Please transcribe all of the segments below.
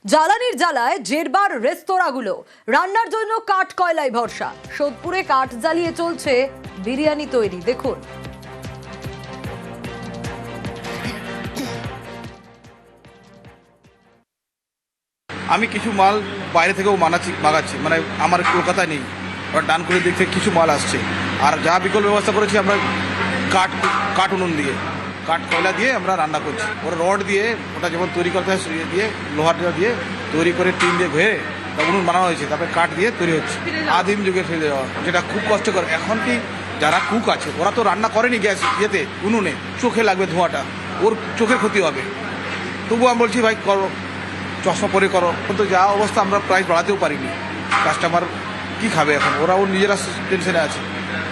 জ্বালানির জ্বালায় জেরবার রেস্তোরাঁগুলো, রান্নার জন্য কাঠ কয়লায় ভরসা। সোদপুরে কাঠ জ্বালিয়ে চলছে বিরিয়ানি তৈরি, দেখুন। আমি কিছু মাল বাইরে থেকেও মাগাচ্ছি, মানে আমার কলকাতায় নেই, ওরা ডানকুনির দিক থেকে কিছু মাল আসছে। আর যা বিকল্প ব্যবস্থা করেছি আমরা কাঠ উনুন দিয়ে, কাঠ কয়লা দিয়ে আমরা রান্না করছি। ওরা রড দিয়ে ওটা যেমন তৈরি করতে হয় দিয়ে লোহার দিয়ে তৈরি করে টিন দিয়ে ঘুরে তা উনুন বানানো হয়েছে, তারপরে কাঠ দিয়ে তৈরি হচ্ছে। আদিম যুগে ফেলে দেওয়া, যেটা খুব কষ্টকর। এখন কি যারা কুক আছে ওরা তো রান্না করেনি গ্যাস ইয়েতে উনুনে, চোখে লাগবে ধোঁয়াটা, ওর চোখের ক্ষতি হবে। তবুও আমি বলছি ভাই করো, চশমা পরে করো। কিন্তু যা অবস্থা আমরা প্রাইস বাড়াতেও পারিনি। কাস্টমার কি খাবে এখন? ওরাও নিজেরা টেনশনে আছে,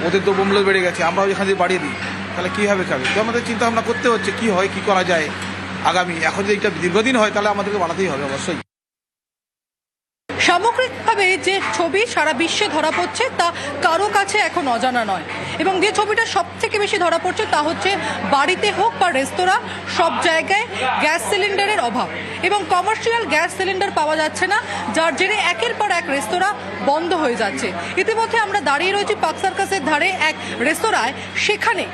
ওদের তো মূল্য বেড়ে গেছে, আমরাও এখান থেকে বাড়িয়ে দিই, তাহলে কীভাবে খাবে? তো আমাদের চিন্তা ভাবনা করতে হচ্ছে কী হয়, কী করা যায় আগামী। এখন যদি এটা দীর্ঘদিন হয় তাহলে আমাদেরকে বানাতেই হবে অবশ্যই। সামগ্রিকভাবে যে ছবি সারা বিশ্বে ধরা পড়ছে তা কারো কাছে এখন অজানা নয়, এবং যে ছবিটা সব থেকে বেশি ধরা পড়ছে তা হচ্ছে বাড়িতে হোক বা রেস্তোরাঁ, সব জায়গায় গ্যাস সিলিন্ডারের অভাব এবং কমার্শিয়াল গ্যাস সিলিন্ডার পাওয়া যাচ্ছে না, যার জেরে একের পর এক রেস্তোরাঁ বন্ধ হয়ে যাচ্ছে। ইতিমধ্যে আমরা দাঁড়িয়ে রয়েছি পার্ক সার্কাসের ধারে এক রেস্তোরাঁয়। সেখানে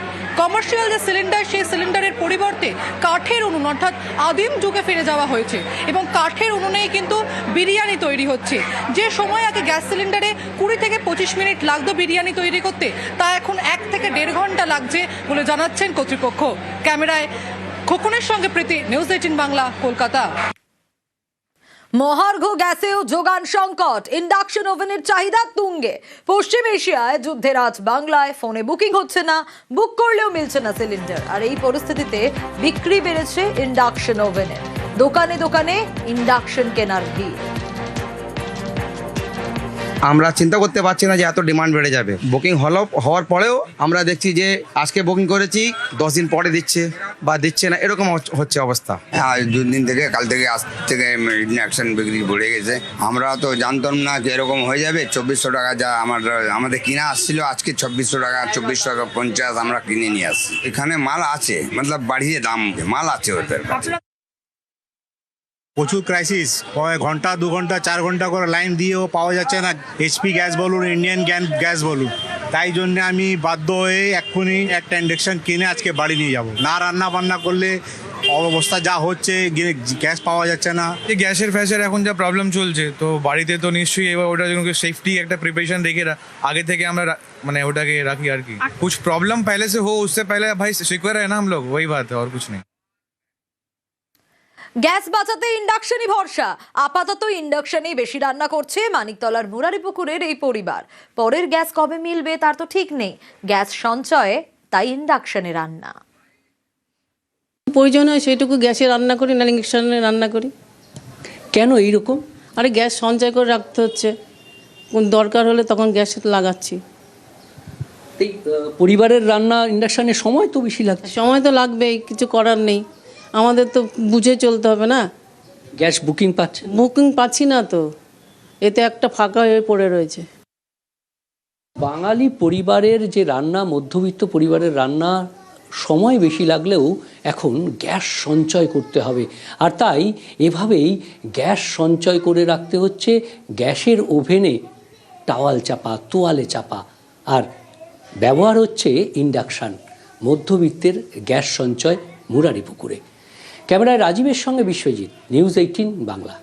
কমার্শিয়াল যে সিলিন্ডার, সেই সিলিন্ডারের পরিবর্তে কাঠের উনুন, অর্থাৎ আদিম যুগে ফিরে যাওয়া হয়েছে এবং কাঠের উনুনেই কিন্তু বিরিয়ানি তৈরি হচ্ছে। যে সময় আগে গ্যাস সিলিন্ডারে 20 থেকে 25 মিনিট লাগতো বিরিয়ানি তৈরি করতে, তা এখন 1 থেকে 1.5 ঘন্টা লাগছে বলে জানাচ্ছেন কর্তৃপক্ষ। ক্যামেরায় খোকনের সঙ্গে প্রীতি, নিউজ 18 বাংলা, কলকাতা। মহার্ঘ গ্যাসেও যোগান সংকট, ইন্ডাকশন ওভেনের চাহিদা তুঙ্গে। পশ্চিম এশিয়ায় যুদ্ধের আজ বাংলায় ফোনে বুকিং হচ্ছে না, বুক করলেও মিলছে না সিলিন্ডার। আর এই পরিস্থিতিতে বিক্রি বেড়েছে ইন্ডাকশন ওভেনের, দোকানে দোকানে ইন্ডাকশন কেনার ভিড়। আমরা চিন্তা করতে পারছি না যে এত ডিমান্ড বেড়ে যাবে। বুকিং হওয়ার পরেও আমরা দেখছি যে আজকে বুকিং করেছি 10 দিন পরে দিচ্ছে বা দিচ্ছে না, এরকম হচ্ছে অবস্থা। হ্যাঁ, 2 দিন থেকে কাল থেকে আজ থেকে ইন্ডাকশন বিক্রি বেড়ে গেছে। আমরা তো জানতাম না যে এরকম হয়ে যাবে। 2400 টাকা যা আমাদের কিনা আসছিল, আজকে 2600 টাকা, 2400 টাকা 50 আমরা কিনে নিয়ে আসছি। এখানে মাল আছে, মতলব বাড়িয়ে দাম মাল আছে ওদের কাছে। প্রচুর ক্রাইসিস, ঘন্টা 2 ঘন্টা 4 ঘন্টা করে লাইন দিয়েও পাওয়া যাচ্ছে না। এইচপি গ্যাস বলুন, ইন্ডিয়ান গ্যাস বলুন, তাই জন্য আমি বাধ্য হয়ে এক্ষুনি একটা ইন্ডাকশন কিনে আজকে বাড়ি নিয়ে যাব। না রান্না বান্না করলে অবস্থা যা হচ্ছে, গ্যাস পাওয়া যাচ্ছে না। গ্যাসের ফ্যাসের এখন যা প্রবলেম চলছে, তো বাড়িতে তো নিশ্চয়ই এবার ওটার জন্য সেফটি একটা প্রিপারেশন রেখে आगे থেকে আমরা মানে ওটাকে রাখি আর কি। कुछ प्रॉब्लम पहले से हो उससे पहले भाई सिक्योर है ना हम लोग, वही बात है और कुछ नहीं। গ্যাস বাঁচাতে ইন্ডাকশনই ভরসা। আপাতত ইন্ডাকশনেই বেশি রান্না করছে মানিকতলার মুরারিপুকুরের এই পরিবার। পরের গ্যাস কবে মিলবে তার তো ঠিক নেই। গ্যাস সঞ্চয়ে তাই ইন্ডাকশনে রান্না। প্রয়োজন হয় সেটুকু গ্যাসে রান্না করি, না ইন্ডাকশনে রান্না করি। কেন এইরকম? আরে গ্যাস সঞ্চয় করে রাখতে হচ্ছে, কোন দরকার হলে তখন গ্যাস লাগাচ্ছি। এই পরিবারের রান্না ইন্ডাকশানে সময় তো বেশি লাগছে। সময় তো লাগবেই, কিছু করার নেই, আমাদের তো বুঝে চলতে হবে না। গ্যাস বুকিং পাচ্ছে? বুকিং পাচ্ছি না তো, এতে একটা ফাঁকা হয়ে পড়ে রয়েছে। বাঙালি পরিবারের যে রান্না, মধ্যবিত্ত পরিবারের রান্না সময় বেশি লাগলেও এখন গ্যাস সঞ্চয় করতে হবে। আর তাই এভাবেই গ্যাস সঞ্চয় করে রাখতে হচ্ছে গ্যাসের ওভেনে টাওয়াল চাপা, তোয়ালে চাপা, আর ব্যবহার হচ্ছে ইন্ডাকশান। মধ্যবিত্তের গ্যাস সঞ্চয় মুরারিপুকুরে। ক্যামেরায় রাজীবের সঙ্গে বিশ্বজিৎ, নিউজ 18 বাংলা।